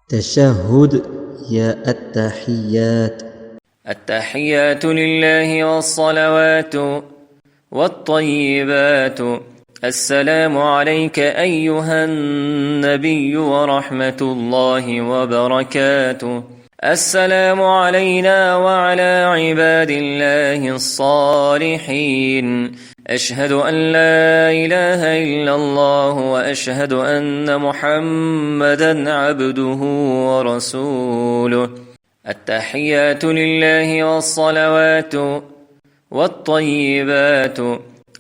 تشهد. يا التحيات. التحيات لله والصلوات والطيبات. السلام عليك أيها النبي ورحمة الله وبركاته. السلام علينا وعلى عباد الله الصالحين. أشهد أن لا إله إلا الله وأشهد أن محمدا عبده ورسوله. التحيات لله والصلوات والطيبات.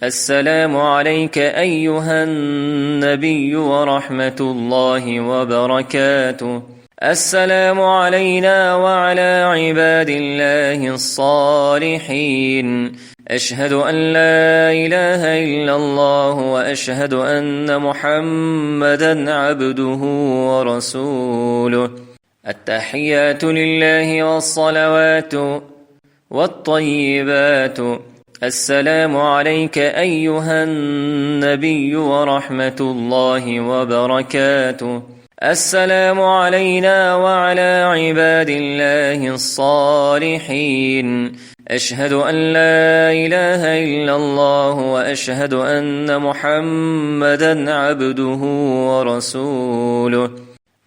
السلام عليك أيها النبي ورحمة الله وبركاته. السلام علينا وعلى عباد الله الصالحين. أشهد أن لا إله إلا الله وأشهد أن محمدا عبده ورسوله. التحيات لله والصلوات والطيبات. السلام عليك أيها النبي ورحمة الله وبركاته. السلام علينا وعلى عباد الله الصالحين. أشهد أن لا إله إلا الله وأشهد أن محمدا عبده ورسوله.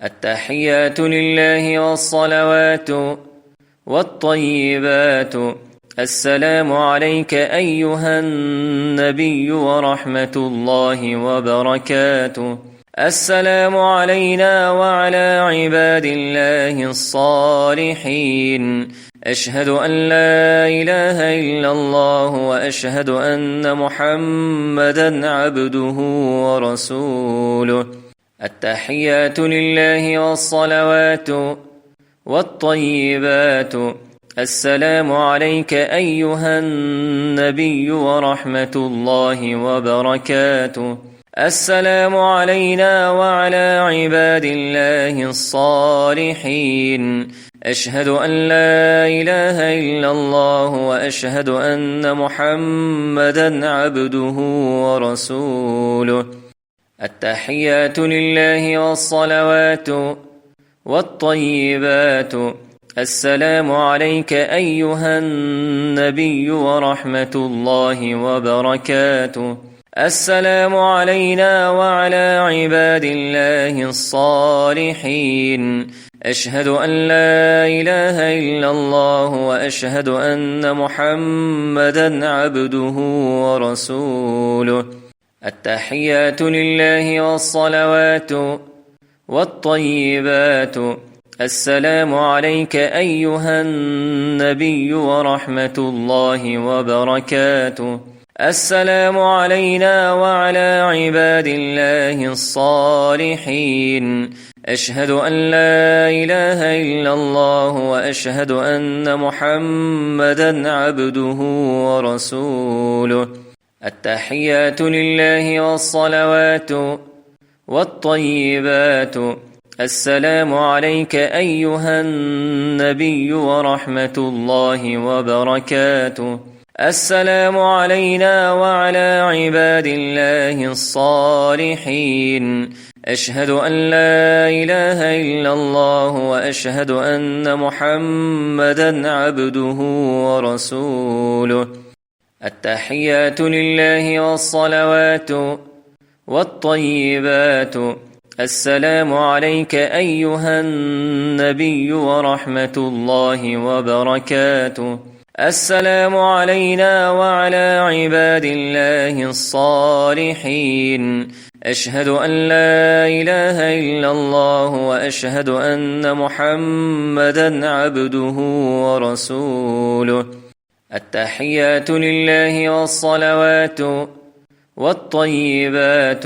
التحيات لله والصلوات والطيبات. السلام عليك أيها النبي ورحمة الله وبركاته. السلام علينا وعلى عباد الله الصالحين. أشهد أن لا إله إلا الله وأشهد أن محمدا عبده ورسوله. التحيات لله والصلوات والطيبات. السلام عليك أيها النبي ورحمة الله وبركاته. السلام علينا وعلى عباد الله الصالحين. أشهد أن لا إله إلا الله وأشهد أن محمدا عبده ورسوله. التحيات لله والصلوات والطيبات. السلام عليك أيها النبي ورحمة الله وبركاته. السلام علينا وعلى عباد الله الصالحين. أشهد أن لا إله إلا الله وأشهد أن محمدا عبده ورسوله. التحيات لله والصلوات والطيبات. السلام عليك أيها النبي ورحمة الله وبركاته. السلام علينا وعلى عباد الله الصالحين. أشهد أن لا إله إلا الله وأشهد أن محمدا عبده ورسوله. التحيات لله والصلوات والطيبات. السلام عليك أيها النبي ورحمة الله وبركاته. السلام علينا وعلى عباد الله الصالحين. أشهد أن لا إله إلا الله وأشهد أن محمدا عبده ورسوله. التحيات لله والصلوات والطيبات. السلام عليك أيها النبي ورحمة الله وبركاته. السلام علينا وعلى عباد الله الصالحين. أشهد أن لا إله إلا الله وأشهد أن محمدا عبده ورسوله. التحيات لله والصلوات والطيبات.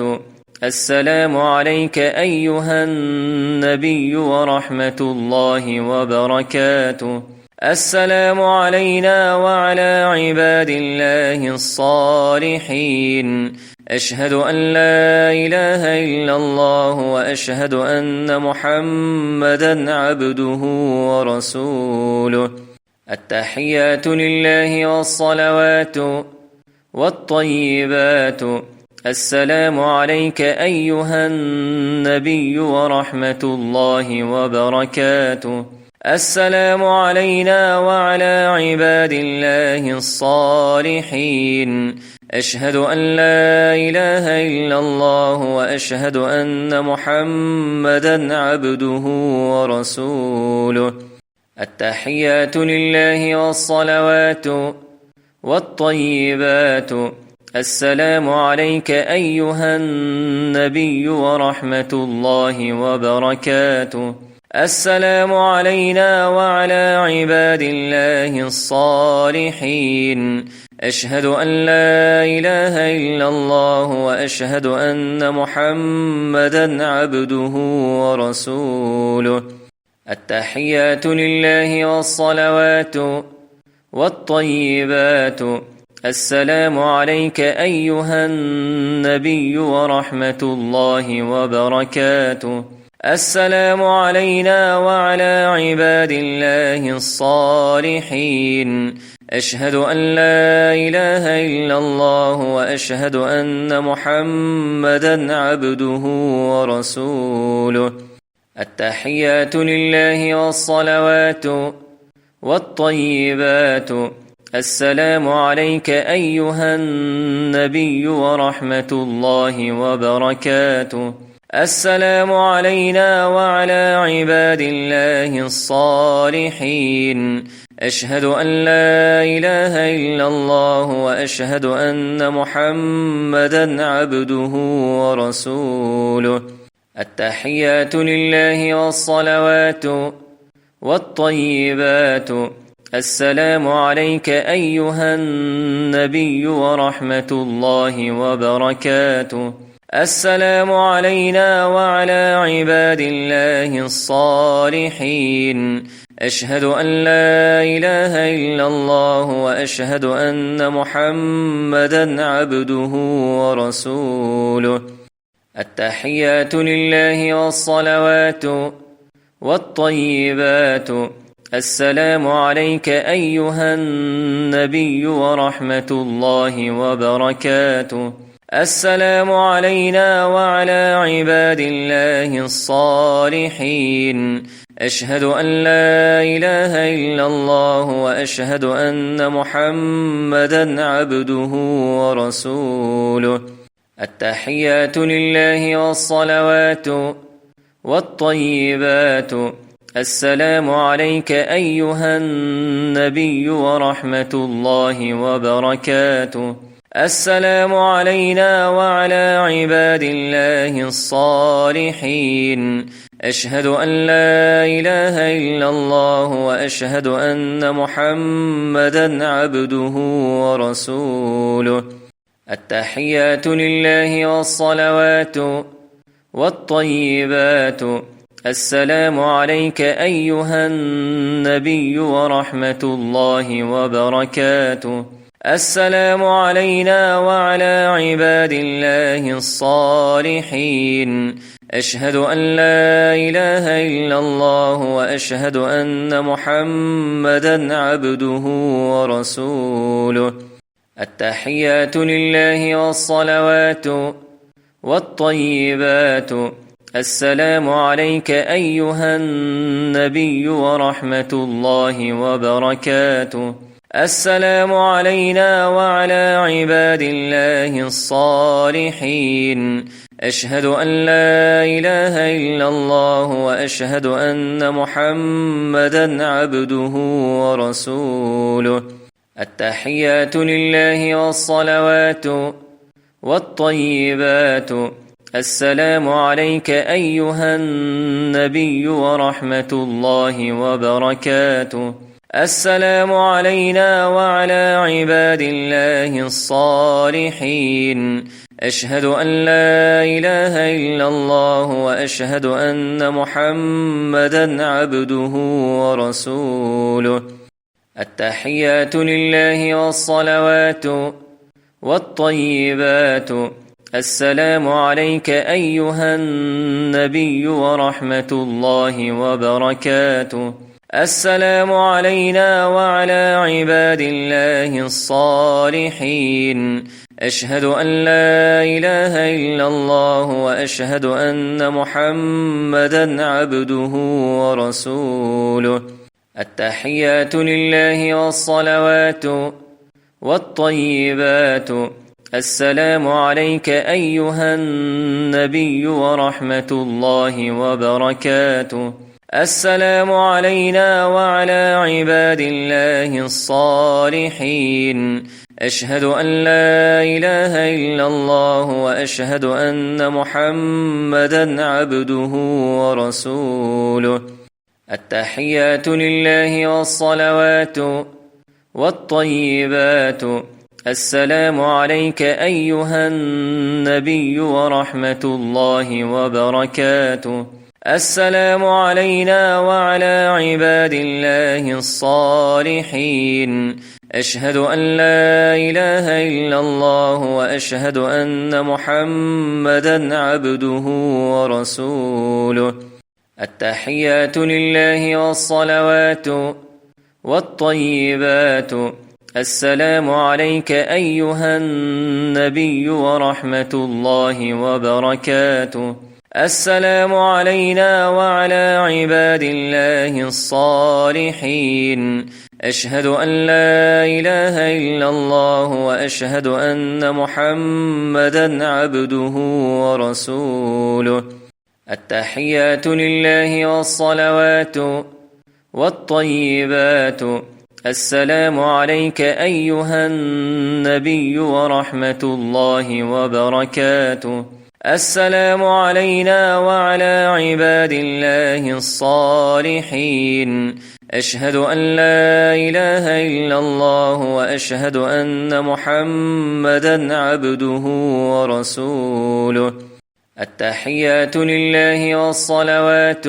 السلام عليك أيها النبي ورحمة الله وبركاته. السلام علينا وعلى عباد الله الصالحين. أشهد أن لا إله إلا الله وأشهد أن محمدا عبده ورسوله. التحيات لله والصلوات والطيبات. السلام عليك أيها النبي ورحمة الله وبركاته. السلام علينا وعلى عباد الله الصالحين. أشهد أن لا إله إلا الله وأشهد أن محمدا عبده ورسوله. التحيات لله والصلوات والطيبات. السلام عليك أيها النبي ورحمة الله وبركاته. السلام علينا وعلى عباد الله الصالحين. أشهد أن لا إله إلا الله وأشهد أن محمدا عبده ورسوله. التحيات لله والصلوات والطيبات. السلام عليك أيها النبي ورحمة الله وبركاته. السلام علينا وعلى عباد الله الصالحين. أشهد أن لا إله إلا الله وأشهد أن محمدا عبده ورسوله. التحيات لله والصلوات والطيبات. السلام عليك أيها النبي ورحمة الله وبركاته. السلام علينا وعلى عباد الله الصالحين. أشهد أن لا إله إلا الله وأشهد أن محمدا عبده ورسوله. التحيات لله والصلوات والطيبات. السلام عليك أيها النبي ورحمة الله وبركاته. السلام علينا وعلى عباد الله الصالحين. أشهد أن لا إله إلا الله وأشهد أن محمدا عبده ورسوله. التحيات لله والصلوات والطيبات. السلام عليك أيها النبي ورحمة الله وبركاته. السلام علينا وعلى عباد الله الصالحين. أشهد أن لا إله إلا الله وأشهد أن محمدا عبده ورسوله. التحيات لله والصلوات والطيبات. السلام عليك أيها النبي ورحمة الله وبركاته. السلام علينا وعلى عباد الله الصالحين. أشهد أن لا إله إلا الله وأشهد أن محمدا عبده ورسوله. التحيات لله والصلوات والطيبات. السلام عليك أيها النبي ورحمة الله وبركاته. السلام علينا وعلى عباد الله الصالحين. أشهد أن لا إله إلا الله وأشهد أن محمدا عبده ورسوله. التحيات لله والصلوات والطيبات. السلام عليك أيها النبي ورحمة الله وبركاته. السلام علينا وعلى عباد الله الصالحين. أشهد أن لا إله إلا الله وأشهد أن محمدا عبده ورسوله. التحيات لله والصلوات والطيبات. السلام عليك أيها النبي ورحمة الله وبركاته. السلام علينا وعلى عباد الله الصالحين. أشهد أن لا إله إلا الله وأشهد أن محمدا عبده ورسوله. التحيات لله والصلوات والطيبات. السلام عليك أيها النبي ورحمة الله وبركاته. السلام علينا وعلى عباد الله الصالحين. أشهد أن لا إله إلا الله وأشهد أن محمدا عبده ورسوله. التحيات لله والصلوات والطيبات. السلام عليك أيها النبي ورحمة الله وبركاته. السلام علينا وعلى عباد الله الصالحين. أشهد أن لا إله إلا الله وأشهد أن محمدا عبده ورسوله. التحيات لله والصلوات والطيبات. السلام عليك أيها النبي ورحمة الله وبركاته. السلام علينا وعلى عباد الله الصالحين. أشهد أن لا إله إلا الله وأشهد أن محمدا عبده ورسوله. التحيات لله والصلوات والطيبات. السلام عليك أيها النبي ورحمة الله وبركاته. السلام علينا وعلى عباد الله الصالحين. أشهد أن لا إله إلا الله وأشهد أن محمدا عبده ورسوله. التحيات لله والصلوات والطيبات. السلام عليك أيها النبي ورحمة الله وبركاته. السلام علينا وعلى عباد الله الصالحين. أشهد أن لا إله إلا الله وأشهد أن محمدا عبده ورسوله. التحيات لله والصلوات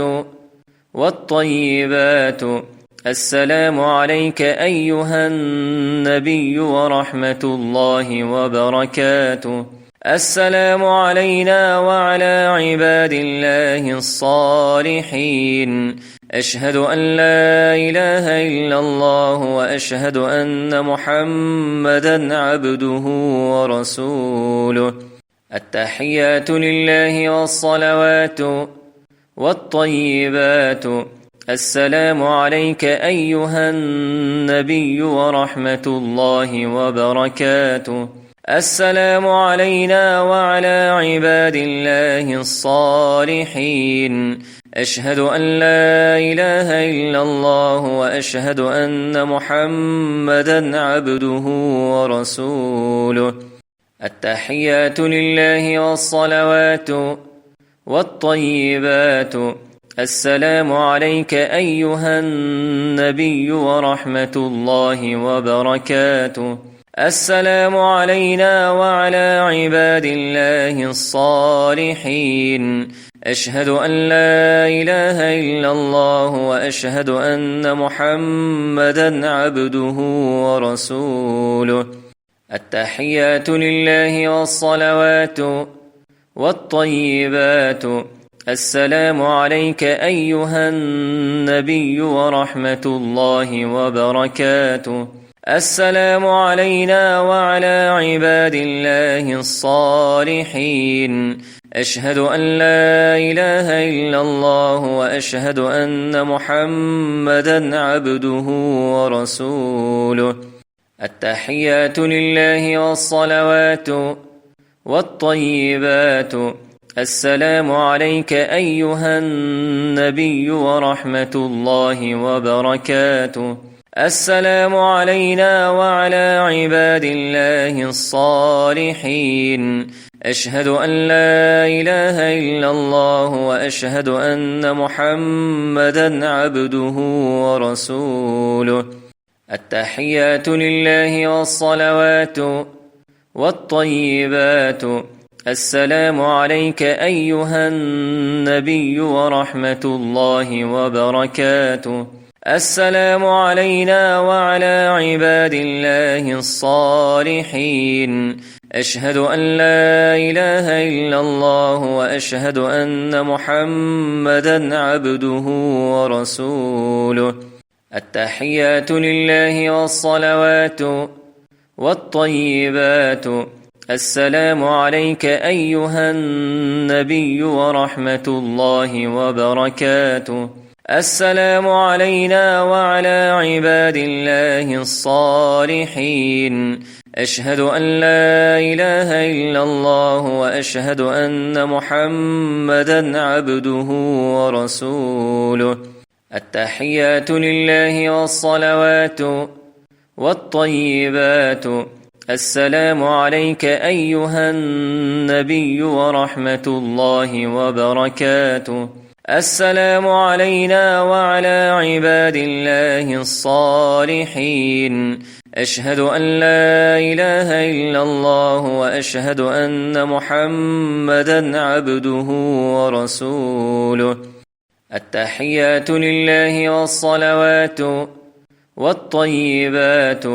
والطيبات. السلام عليك أيها النبي ورحمة الله وبركاته. السلام علينا وعلى عباد الله الصالحين. أشهد أن لا إله إلا الله وأشهد أن محمدا عبده ورسوله. التحيات لله والصلوات والطيبات. السلام عليك أيها النبي ورحمة الله وبركاته. السلام علينا وعلى عباد الله الصالحين. أشهد أن لا إله إلا الله وأشهد أن محمدا عبده ورسوله. التحيات لله والصلوات والطيبات. السلام عليك أيها النبي ورحمة الله وبركاته. السلام علينا وعلى عباد الله الصالحين. أشهد أن لا إله إلا الله وأشهد أن محمدا عبده ورسوله. التحيات لله والصلوات والطيبات. السلام عليك أيها النبي ورحمة الله وبركاته. السلام علينا وعلى عباد الله الصالحين. أشهد أن لا إله إلا الله وأشهد أن محمدا عبده ورسوله. التحيات لله والصلوات والطيبات. السلام عليك أيها النبي ورحمة الله وبركاته. السلام علينا وعلى عباد الله الصالحين. أشهد أن لا إله إلا الله وأشهد أن محمدا عبده ورسوله. التحيات لله والصلوات والطيبات. السلام عليك أيها النبي ورحمة الله وبركاته. السلام علينا وعلى عباد الله الصالحين. أشهد أن لا إله إلا الله وأشهد أن محمدا عبده ورسوله. التحيات لله والصلوات والطيبات. السلام عليك أيها النبي ورحمة الله وبركاته. السلام علينا وعلى عباد الله الصالحين. أشهد أن لا إله إلا الله وأشهد أن محمدا عبده ورسوله. التحيات لله والصلوات والطيبات. السلام عليك أيها النبي ورحمة الله وبركاته. السلام علينا وعلى عباد الله الصالحين. أشهد أن لا إله إلا الله وأشهد أن محمدا عبده ورسوله. التحيات لله والصلوات والطيبات.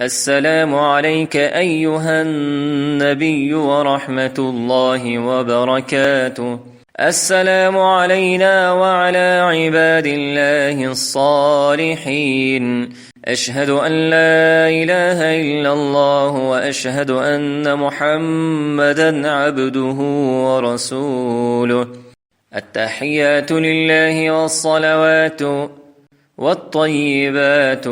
السلام عليك أيها النبي ورحمة الله وبركاته. السلام علينا وعلى عباد الله الصالحين. أشهد أن لا إله إلا الله وأشهد أن محمدا عبده ورسوله. التحيات لله والصلوات والطيبات.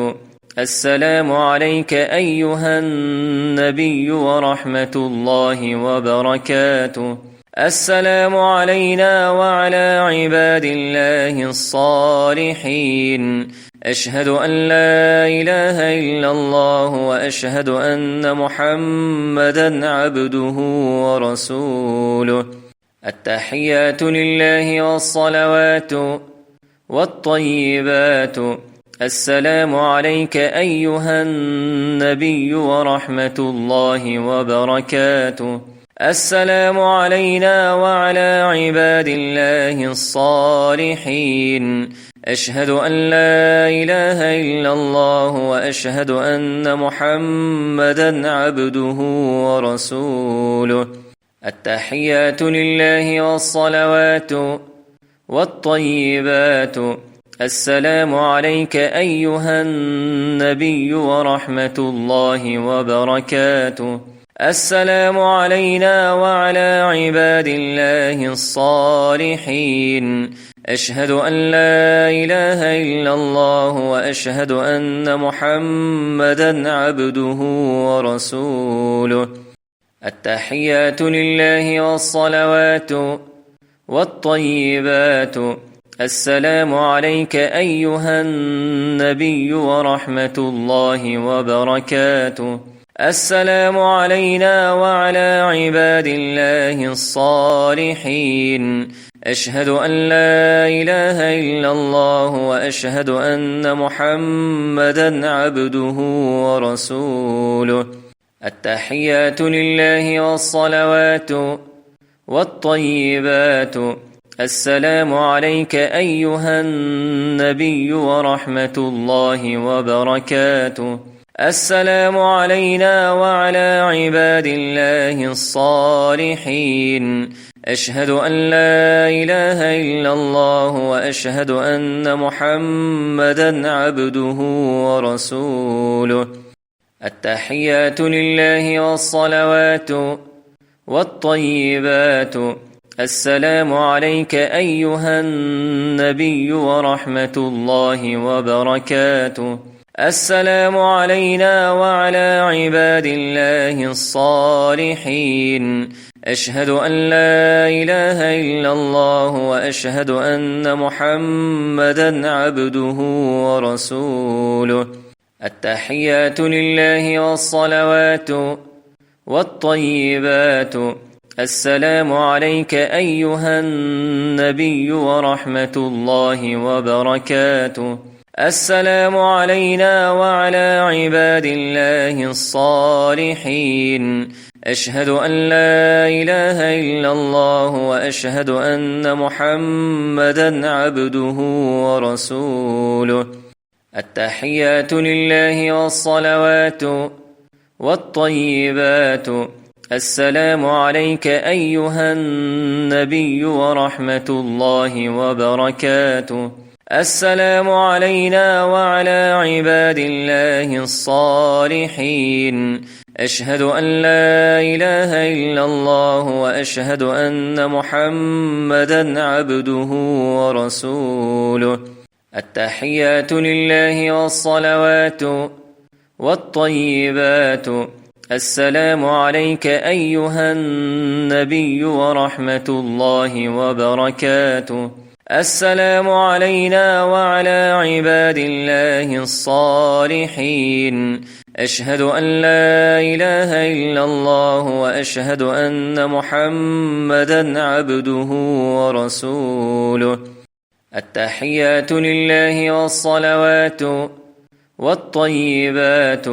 السلام عليك أيها النبي ورحمة الله وبركاته. السلام علينا وعلى عباد الله الصالحين. أشهد أن لا إله إلا الله وأشهد أن محمدا عبده ورسوله. التحيات لله والصلوات والطيبات. السلام عليك أيها النبي ورحمة الله وبركاته. السلام علينا وعلى عباد الله الصالحين. أشهد أن لا إله إلا الله وأشهد أن محمدا عبده ورسوله. التحيات لله والصلوات والطيبات. السلام عليك أيها النبي ورحمة الله وبركاته. السلام علينا وعلى عباد الله الصالحين. أشهد أن لا إله إلا الله وأشهد أن محمدا عبده ورسوله. التحيات لله والصلوات والطيبات. السلام عليك أيها النبي ورحمة الله وبركاته. السلام علينا وعلى عباد الله الصالحين. أشهد أن لا إله إلا الله وأشهد أن محمدا عبده ورسوله. التحيات لله والصلوات والطيبات. السلام عليك أيها النبي ورحمة الله وبركاته. السلام علينا وعلى عباد الله الصالحين. أشهد أن لا إله إلا الله وأشهد أن محمدا عبده ورسوله. التحيات لله والصلوات والطيبات. السلام عليك أيها النبي ورحمة الله وبركاته. السلام علينا وعلى عباد الله الصالحين. أشهد أن لا إله إلا الله وأشهد أن محمدا عبده ورسوله. التحيات لله والصلوات والطيبات. السلام عليك أيها النبي ورحمة الله وبركاته. السلام علينا وعلى عباد الله الصالحين. أشهد أن لا إله إلا الله وأشهد أن محمدا عبده ورسوله. التحيات لله والصلوات والطيبات. السلام عليك أيها النبي ورحمة الله وبركاته. السلام علينا وعلى عباد الله الصالحين. أشهد أن لا إله إلا الله وأشهد أن محمدا عبده ورسوله. التحيات لله والصلوات والطيبات. السلام عليك أيها النبي ورحمة الله وبركاته. السلام علينا وعلى عباد الله الصالحين. أشهد أن لا إله إلا الله وأشهد أن محمدا عبده ورسوله. التحيات لله والصلوات والطيبات.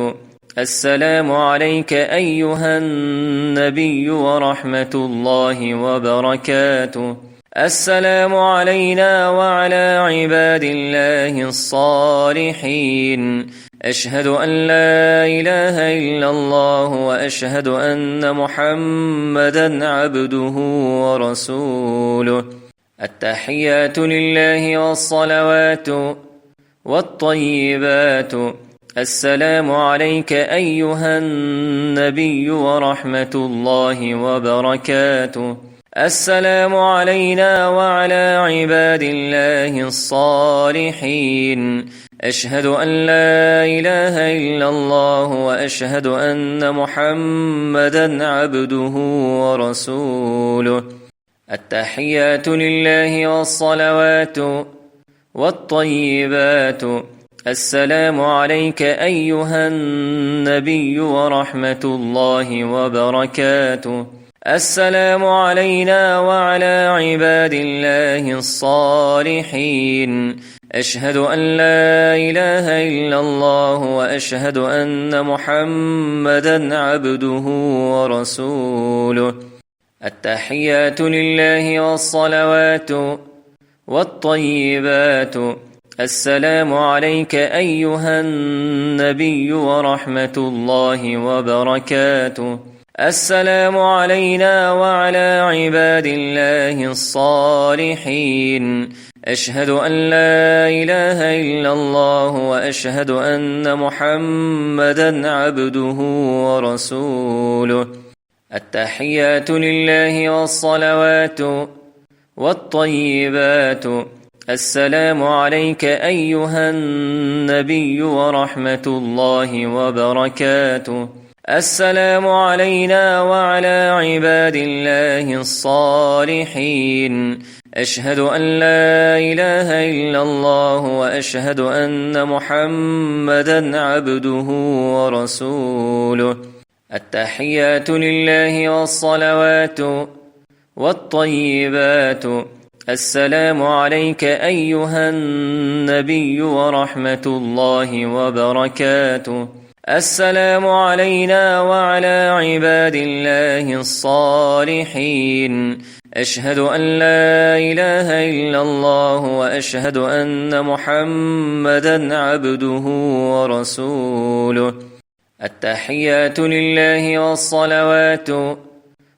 السلام عليك أيها النبي ورحمة الله وبركاته. السلام علينا وعلى عباد الله الصالحين. أشهد أن لا إله إلا الله وأشهد أن محمدا عبده ورسوله. التحيات لله والصلوات والطيبات. السلام عليك أيها النبي ورحمة الله وبركاته. السلام علينا وعلى عباد الله الصالحين. أشهد أن لا إله إلا الله وأشهد أن محمدا عبده ورسوله. التحيات لله والصلوات والطيبات. السلام عليك أيها النبي ورحمة الله وبركاته. السلام علينا وعلى عباد الله الصالحين. أشهد أن لا إله إلا الله وأشهد أن محمدا عبده ورسوله. التحيات لله والصلوات والطيبات. السلام عليك أيها النبي ورحمة الله وبركاته. السلام علينا وعلى عباد الله الصالحين. أشهد أن لا إله إلا الله وأشهد أن محمدا عبده ورسوله. التحيات لله والصلوات والطيبات. السلام عليك أيها النبي ورحمة الله وبركاته. السلام علينا وعلى عباد الله الصالحين. أشهد أن لا إله إلا الله وأشهد أن محمدا عبده ورسوله. التحيات لله والصلوات والطيبات. السلام عليك أيها النبي ورحمة الله وبركاته. السلام علينا وعلى عباد الله الصالحين. أشهد أن لا إله إلا الله وأشهد أن محمدا عبده ورسوله. التحيات لله والصلوات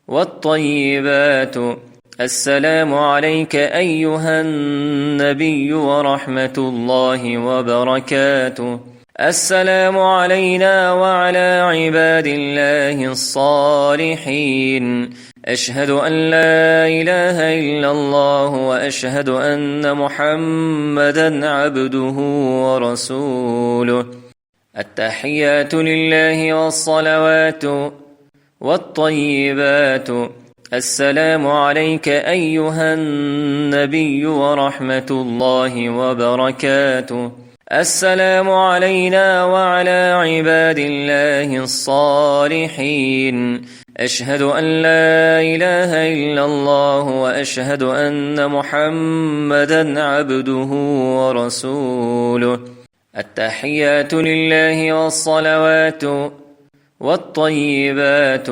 والطيبات. السلام عليك أيها النبي ورحمة الله وبركاته. السلام علينا وعلى عباد الله الصالحين. أشهد أن لا إله إلا الله وأشهد أن محمدا عبده ورسوله. التحيات لله والصلوات والطيبات. السلام عليك أيها النبي ورحمة الله وبركاته. السلام علينا وعلى عباد الله الصالحين. أشهد أن لا إله إلا الله وأشهد أن محمدا عبده ورسوله. التحيات لله والصلوات والطيبات.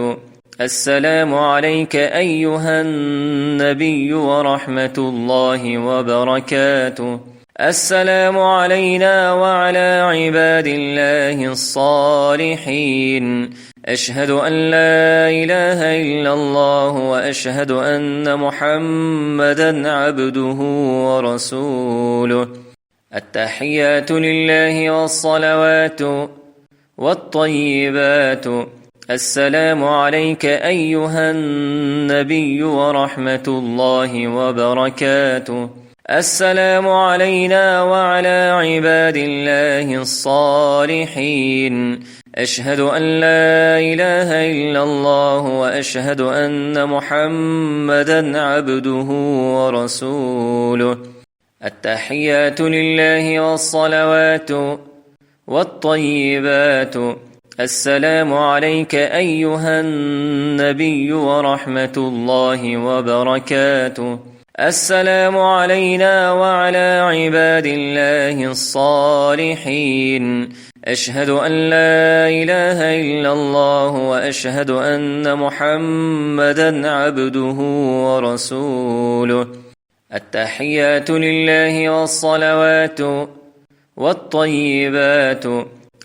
السلام عليك أيها النبي ورحمة الله وبركاته. السلام علينا وعلى عباد الله الصالحين. أشهد أن لا إله إلا الله وأشهد أن محمدا عبده ورسوله. التحيات لله والصلوات والطيبات. السلام عليك أيها النبي ورحمة الله وبركاته. السلام علينا وعلى عباد الله الصالحين. أشهد أن لا إله إلا الله وأشهد أن محمدا عبده ورسوله. التحيات لله والصلوات والطيبات. السلام عليك أيها النبي ورحمة الله وبركاته. السلام علينا وعلى عباد الله الصالحين. أشهد أن لا إله إلا الله وأشهد أن محمدا عبده ورسوله. التحيات لله والصلوات والطيبات.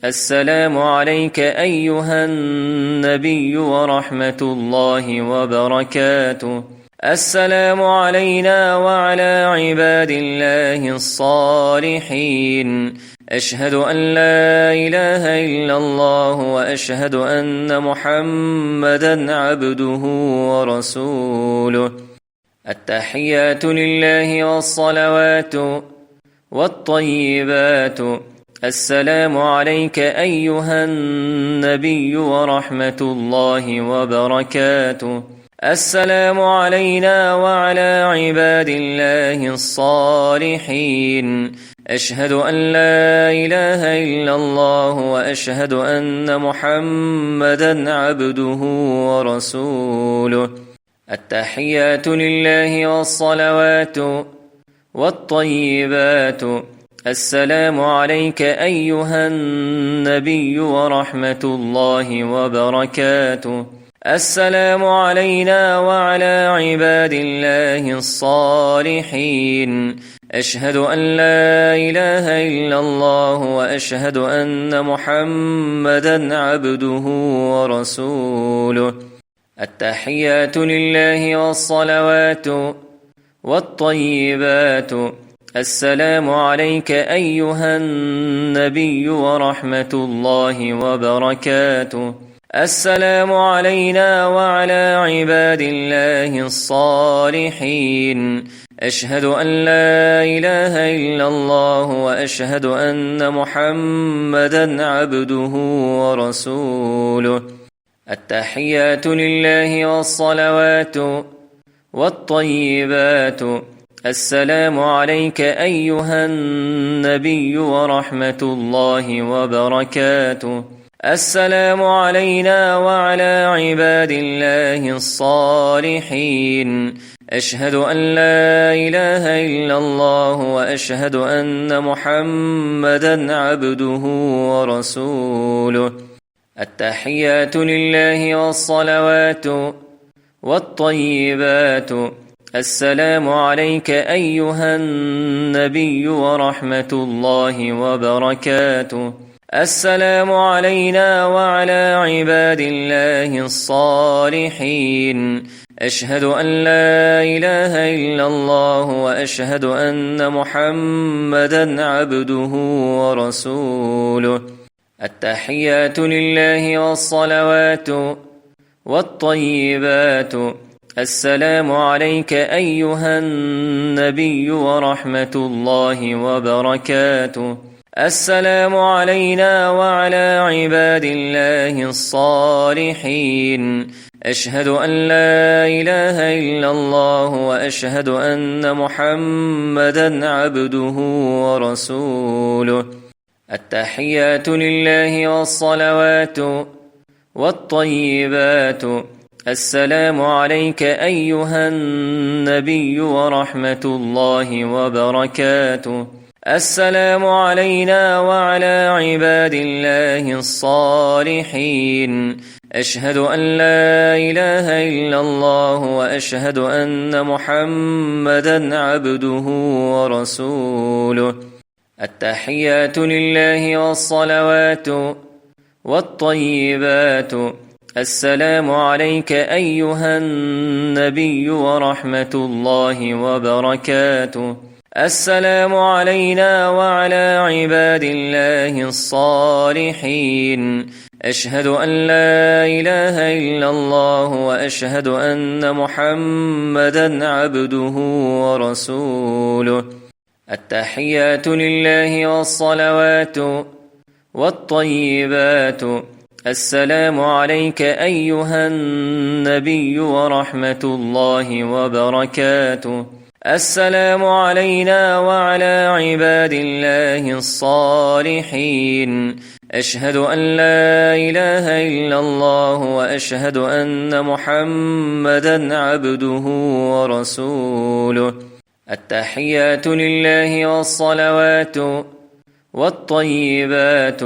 السلام عليك أيها النبي ورحمة الله وبركاته. السلام علينا وعلى عباد الله الصالحين. أشهد أن لا إله إلا الله وأشهد أن محمدا عبده ورسوله. التحيات لله والصلوات والطيبات. السلام عليك أيها النبي ورحمة الله وبركاته. السلام علينا وعلى عباد الله الصالحين. أشهد أن لا إله إلا الله وأشهد أن محمدا عبده ورسوله. التحيات لله والصلوات والطيبات. السلام عليك أيها النبي ورحمة الله وبركاته. السلام علينا وعلى عباد الله الصالحين. أشهد أن لا إله إلا الله وأشهد أن محمدا عبده ورسوله. التحيات لله والصلوات والطيبات. السلام عليك أيها النبي ورحمة الله وبركاته. السلام علينا وعلى عباد الله الصالحين. أشهد أن لا إله إلا الله وأشهد أن محمدا عبده ورسوله. التحيات لله والصلوات والطيبات. السلام عليك أيها النبي ورحمة الله وبركاته. السلام علينا وعلى عباد الله الصالحين. أشهد أن لا إله إلا الله وأشهد أن محمدا عبده ورسوله. التحيات لله والصلوات والطيبات. السلام عليك أيها النبي ورحمة الله وبركاته. السلام علينا وعلى عباد الله الصالحين. أشهد أن لا إله إلا الله وأشهد أن محمدا عبده ورسوله. التحيات لله والصلوات والطيبات. السلام عليك أيها النبي ورحمة الله وبركاته. السلام علينا وعلى عباد الله الصالحين. أشهد أن لا إله إلا الله وأشهد أن محمدا عبده ورسوله. التحيات لله والصلوات والطيبات. السلام عليك أيها النبي ورحمة الله وبركاته. السلام علينا وعلى عباد الله الصالحين. أشهد أن لا إله إلا الله وأشهد أن محمدا عبده ورسوله. التحيات لله والصلوات والطيبات. السلام عليك أيها النبي ورحمة الله وبركاته. السلام علينا وعلى عباد الله الصالحين. أشهد أن لا إله إلا الله وأشهد أن محمدا عبده ورسوله. التحيات لله والصلوات والطيبات. السلام عليك أيها النبي ورحمة الله وبركاته. السلام علينا وعلى عباد الله الصالحين. أشهد أن لا إله إلا الله وأشهد أن محمدا عبده ورسوله. التحيات لله والصلوات والطيبات.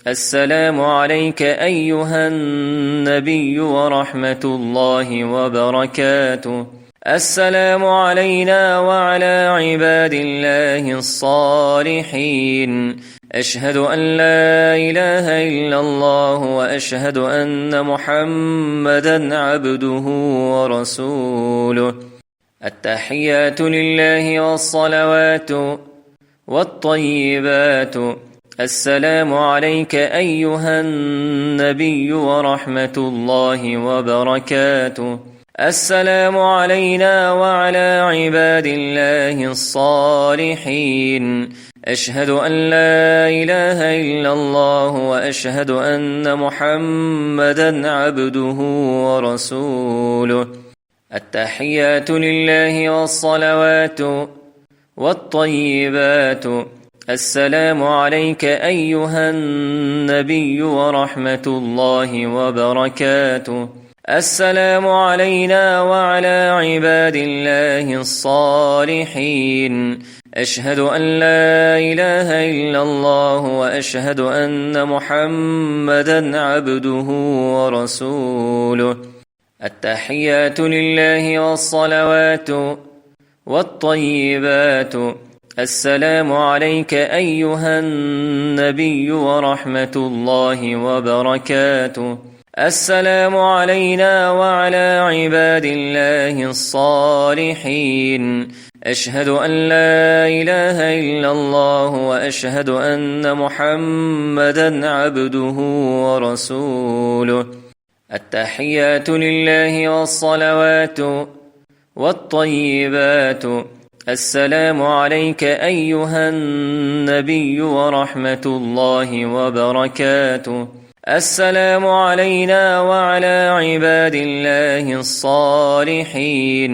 السلام عليك أيها النبي ورحمة الله وبركاته. السلام علينا وعلى عباد الله الصالحين. أشهد أن لا إله إلا الله وأشهد أن محمدا عبده ورسوله. التحيات لله والصلوات والطيبات. السلام عليك أيها النبي ورحمة الله وبركاته. السلام علينا وعلى عباد الله الصالحين. أشهد أن لا إله إلا الله وأشهد أن محمدا عبده ورسوله. التحيات لله والصلوات والطيبات. السلام عليك أيها النبي ورحمة الله وبركاته. السلام علينا وعلى عباد الله الصالحين. أشهد أن لا إله إلا الله وأشهد أن محمدا عبده ورسوله. التحيات لله والصلوات والطيبات. السلام عليك أيها النبي ورحمة الله وبركاته. السلام علينا وعلى عباد الله الصالحين. أشهد أن لا إله إلا الله وأشهد أن محمدا عبده ورسوله. التحيات لله والصلوات والطيبات. السلام عليك أيها النبي ورحمة الله وبركاته. السلام علينا وعلى عباد الله الصالحين.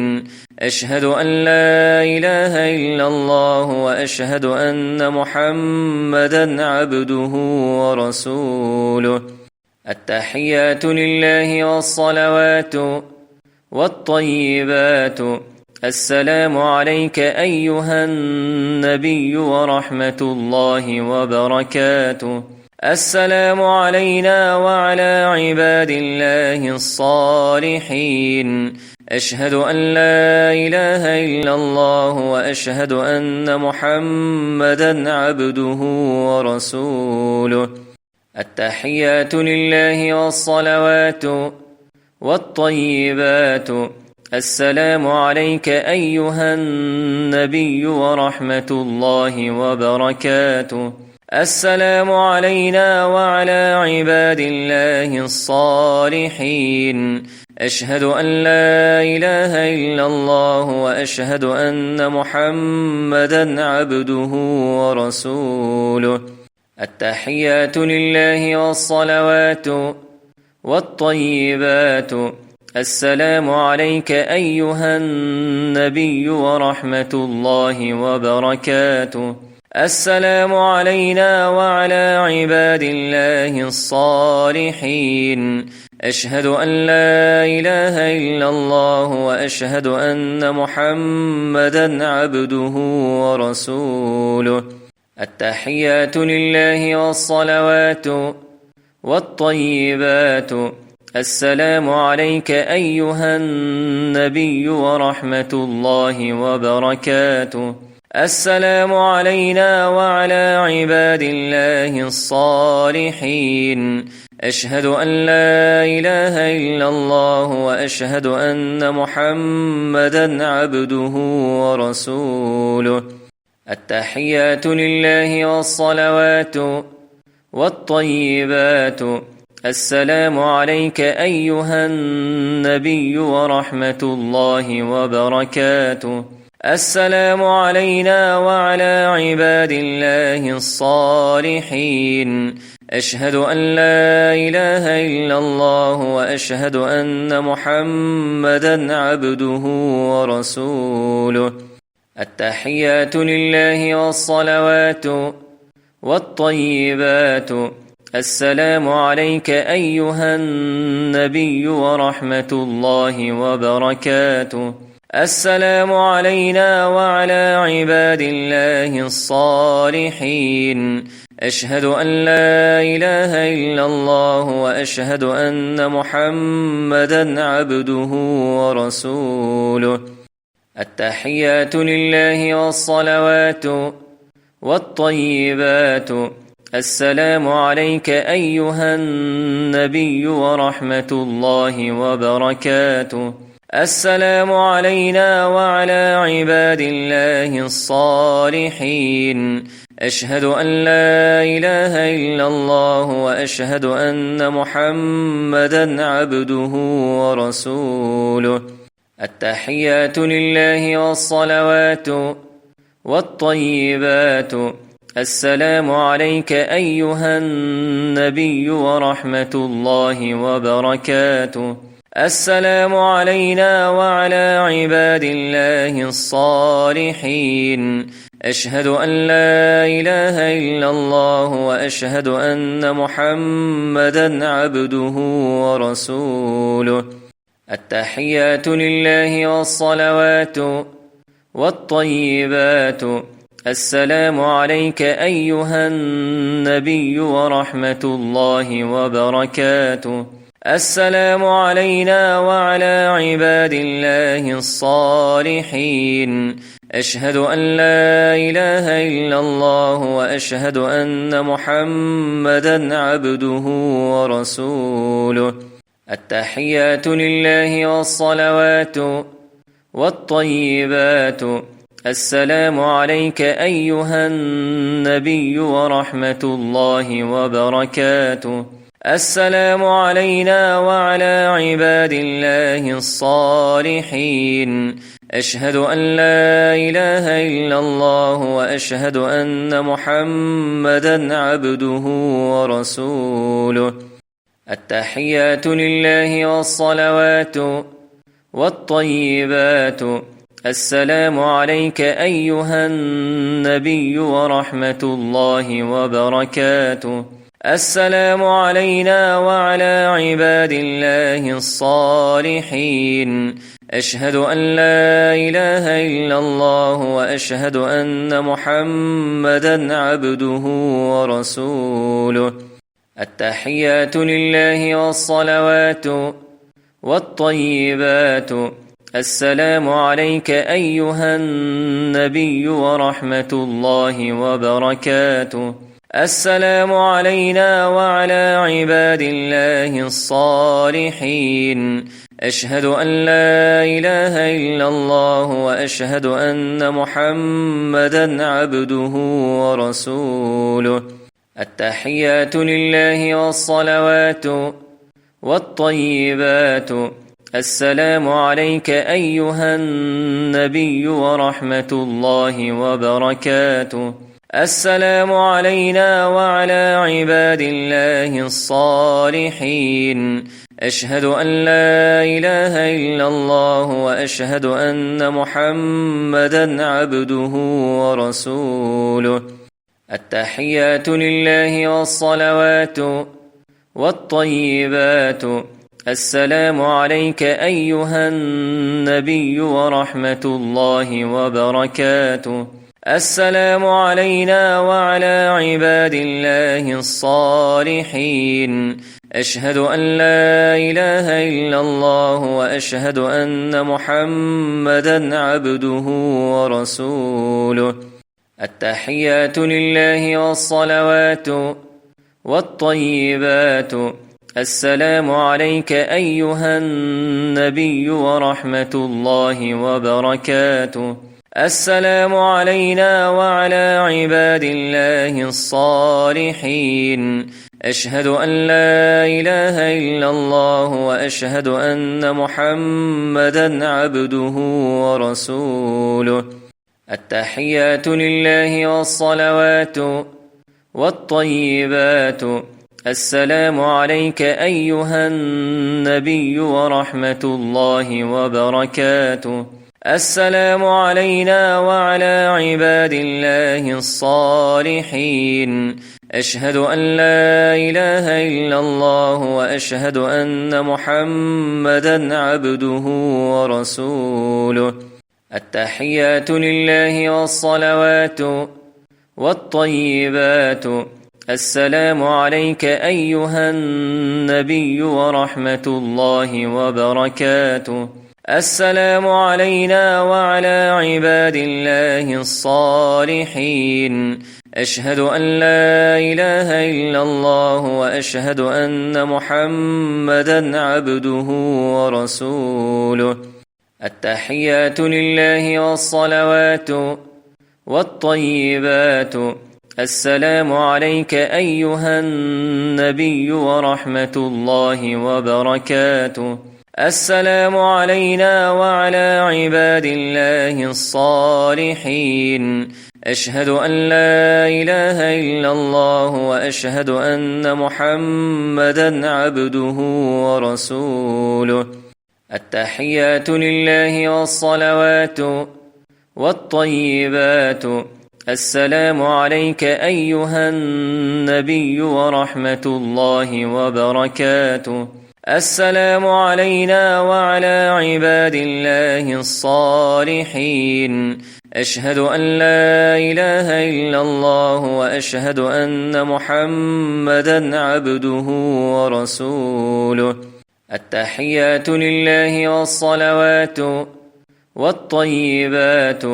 أشهد أن لا إله إلا الله وأشهد أن محمدا عبده ورسوله. التحيات لله والصلوات والطيبات. السلام عليك أيها النبي ورحمة الله وبركاته. السلام علينا وعلى عباد الله الصالحين. أشهد أن لا إله إلا الله وأشهد أن محمدا عبده ورسوله. التحيات لله والصلوات والطيبات. السلام عليك أيها النبي ورحمة الله وبركاته. السلام علينا وعلى عباد الله الصالحين. أشهد أن لا إله إلا الله وأشهد أن محمدا عبده ورسوله. التحيات لله والصلوات والطيبات. السلام عليك أيها النبي ورحمة الله وبركاته. السلام علينا وعلى عباد الله الصالحين. أشهد أن لا إله إلا الله وأشهد أن محمدا عبده ورسوله. التحيات لله والصلوات والطيبات. السلام عليك أيها النبي ورحمة الله وبركاته. السلام علينا وعلى عباد الله الصالحين. أشهد أن لا إله إلا الله وأشهد أن محمدا عبده ورسوله. التحيات لله والصلوات والطيبات. السلام عليك أيها النبي ورحمة الله وبركاته. السلام علينا وعلى عباد الله الصالحين. أشهد أن لا إله إلا الله وأشهد أن محمدا عبده ورسوله. التحيات لله والصلوات والطيبات. السلام عليك أيها النبي ورحمة الله وبركاته. السلام علينا وعلى عباد الله الصالحين. أشهد أن لا إله إلا الله وأشهد أن محمدا عبده ورسوله. التحيات لله والصلوات والطيبات. السلام عليك أيها النبي ورحمة الله وبركاته. السلام علينا وعلى عباد الله الصالحين. أشهد أن لا إله إلا الله وأشهد أن محمدا عبده ورسوله. التحيات لله والصلوات والطيبات. السلام عليك أيها النبي ورحمة الله وبركاته. السلام علينا وعلى عباد الله الصالحين. أشهد أن لا إله إلا الله وأشهد أن محمدا عبده ورسوله. التحيات لله والصلوات والطيبات. السلام عليك أيها النبي ورحمة الله وبركاته. السلام علينا وعلى عباد الله الصالحين. أشهد أن لا إله إلا الله وأشهد أن محمدا عبده ورسوله. التحيات لله والصلوات والطيبات. السلام عليك أيها النبي ورحمة الله وبركاته. السلام علينا وعلى عباد الله الصالحين. أشهد أن لا إله إلا الله وأشهد أن محمدا عبده ورسوله. التحيات لله والصلوات والطيبات. السلام عليك أيها النبي ورحمة الله وبركاته. السلام علينا وعلى عباد الله الصالحين. أشهد أن لا إله إلا الله وأشهد أن محمدا عبده ورسوله. التحيات لله والصلوات والطيبات. السلام عليك أيها النبي ورحمة الله وبركاته. السلام علينا وعلى عباد الله الصالحين. أشهد أن لا إله إلا الله وأشهد أن محمدا عبده ورسوله. التحيات لله والصلوات والطيبات. السلام عليك أيها النبي ورحمة الله وبركاته. السلام علينا وعلى عباد الله الصالحين. أشهد أن لا إله إلا الله وأشهد أن محمدا عبده ورسوله. التحيات لله والصلوات والطيبات. السلام عليك أيها النبي ورحمة الله وبركاته. السلام علينا وعلى عباد الله الصالحين. أشهد أن لا إله إلا الله وأشهد أن محمدا عبده ورسوله. التحيات لله والصلوات والطيبات. السلام عليك أيها النبي ورحمة الله وبركاته. السلام علينا وعلى عباد الله الصالحين. أشهد أن لا إله إلا الله وأشهد أن محمدا عبده ورسوله. التحيات لله والصلوات والطيبات. السلام عليك أيها النبي ورحمة الله وبركاته. السلام علينا وعلى عباد الله الصالحين. أشهد أن لا إله إلا الله وأشهد أن محمدا عبده ورسوله. التحيات لله والصلوات والطيبات. السلام عليك أيها النبي ورحمة الله وبركاته. السلام علينا وعلى عباد الله الصالحين. أشهد أن لا إله إلا الله وأشهد أن محمدا عبده ورسوله. التحيات لله والصلوات والطيبات. السلام عليك أيها النبي ورحمة الله وبركاته. السلام علينا وعلى عباد الله الصالحين. أشهد أن لا إله إلا الله وأشهد أن محمدا عبده ورسوله. التحيات لله والصلوات والطيبات. السلام عليك أيها النبي ورحمة الله وبركاته. السلام علينا وعلى عباد الله الصالحين. أشهد أن لا إله إلا الله وأشهد أن محمدا عبده ورسوله. التحيات لله والصلوات والطيبات.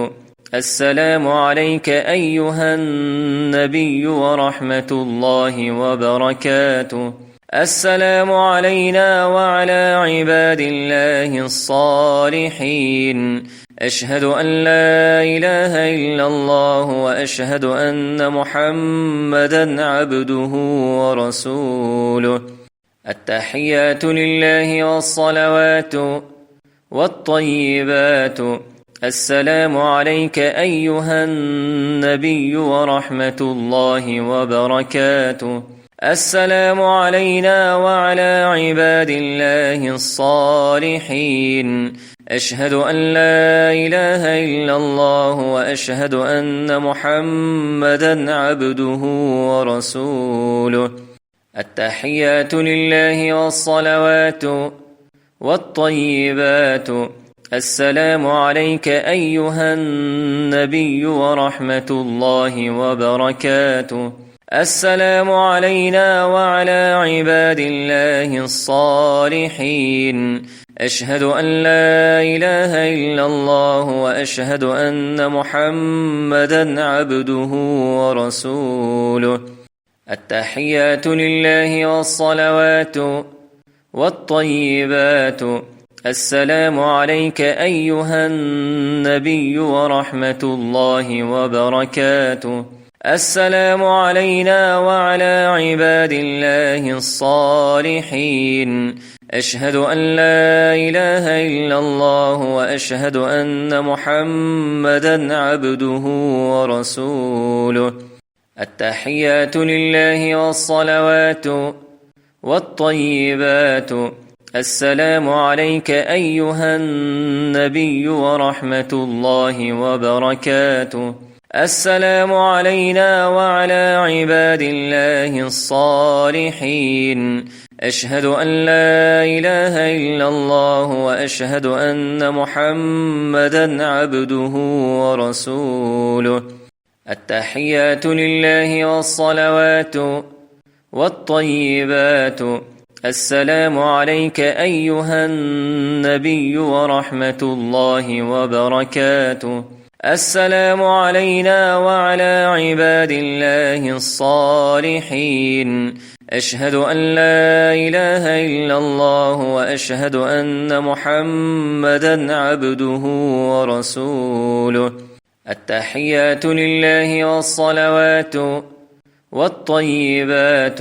السلام عليك أيها النبي ورحمة الله وبركاته. السلام علينا وعلى عباد الله الصالحين. أشهد أن لا إله إلا الله وأشهد أن محمدا عبده ورسوله. التحيات لله والصلوات والطيبات. السلام عليك أيها النبي ورحمة الله وبركاته. السلام علينا وعلى عباد الله الصالحين. أشهد أن لا إله إلا الله وأشهد أن محمدا عبده ورسوله. التحيات لله والصلوات والطيبات. السلام عليك أيها النبي ورحمة الله وبركاته. السلام علينا وعلى عباد الله الصالحين. أشهد أن لا إله إلا الله وأشهد أن محمدا عبده ورسوله. التحيات لله والصلوات والطيبات. السلام عليك أيها النبي ورحمة الله وبركاته. السلام علينا وعلى عباد الله الصالحين. أشهد أن لا إله إلا الله وأشهد أن محمدا عبده ورسوله. التحيات لله والصلوات والطيبات. السلام عليك أيها النبي ورحمة الله وبركاته. السلام علينا وعلى عباد الله الصالحين. أشهد أن لا إله إلا الله وأشهد أن محمدا عبده ورسوله. التحيات لله والصلوات والطيبات. السلام عليك أيها النبي ورحمة الله وبركاته. السلام علينا وعلى عباد الله الصالحين. أشهد أن لا إله إلا الله وأشهد أن محمدا عبده ورسوله. التحيات لله والصلوات والطيبات.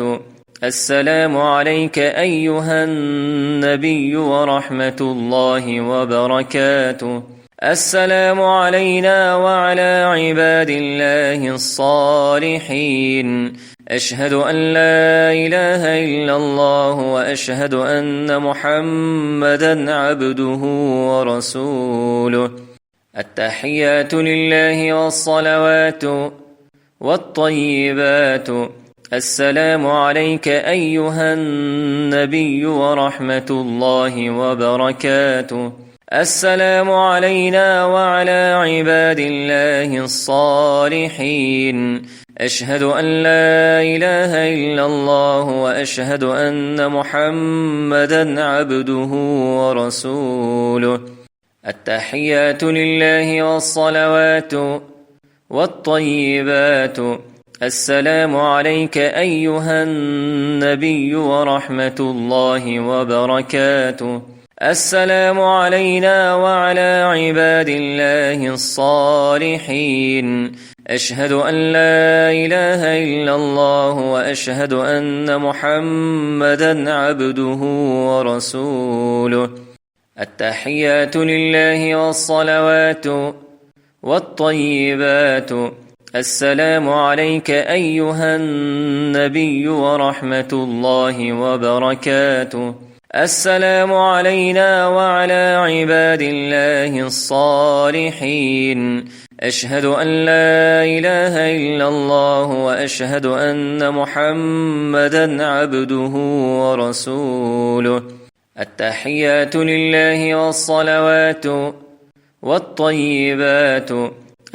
السلام عليك أيها النبي ورحمة الله وبركاته. السلام علينا وعلى عباد الله الصالحين. أشهد أن لا إله إلا الله وأشهد أن محمدا عبده ورسوله. التحيات لله والصلوات والطيبات. السلام عليك أيها النبي ورحمة الله وبركاته. السلام علينا وعلى عباد الله الصالحين. أشهد أن لا إله إلا الله وأشهد أن محمدا عبده ورسوله. التحيات لله والصلوات والطيبات. السلام عليك أيها النبي ورحمة الله وبركاته. السلام علينا وعلى عباد الله الصالحين. أشهد أن لا إله إلا الله وأشهد أن محمدا عبده ورسوله. التحيات لله والصلوات والطيبات. السلام عليك أيها النبي ورحمة الله وبركاته. السلام علينا وعلى عباد الله الصالحين. أشهد أن لا إله إلا الله وأشهد أن محمدا عبده ورسوله. التحيات لله والصلوات والطيبات.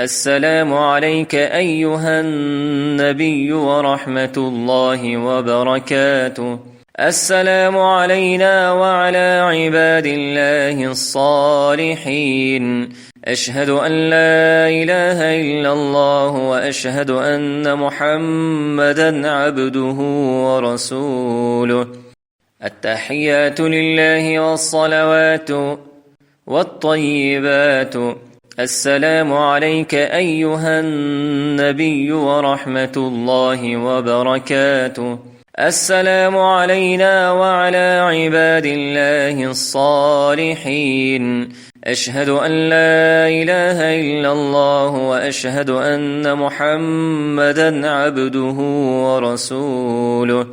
السلام عليك أيها النبي ورحمة الله وبركاته. السلام علينا وعلى عباد الله الصالحين. أشهد أن لا إله إلا الله وأشهد أن محمدا عبده ورسوله. التحيات لله والصلوات والطيبات. السلام عليك أيها النبي ورحمة الله وبركاته. السلام علينا وعلى عباد الله الصالحين. أشهد أن لا إله إلا الله وأشهد أن محمدا عبده ورسوله.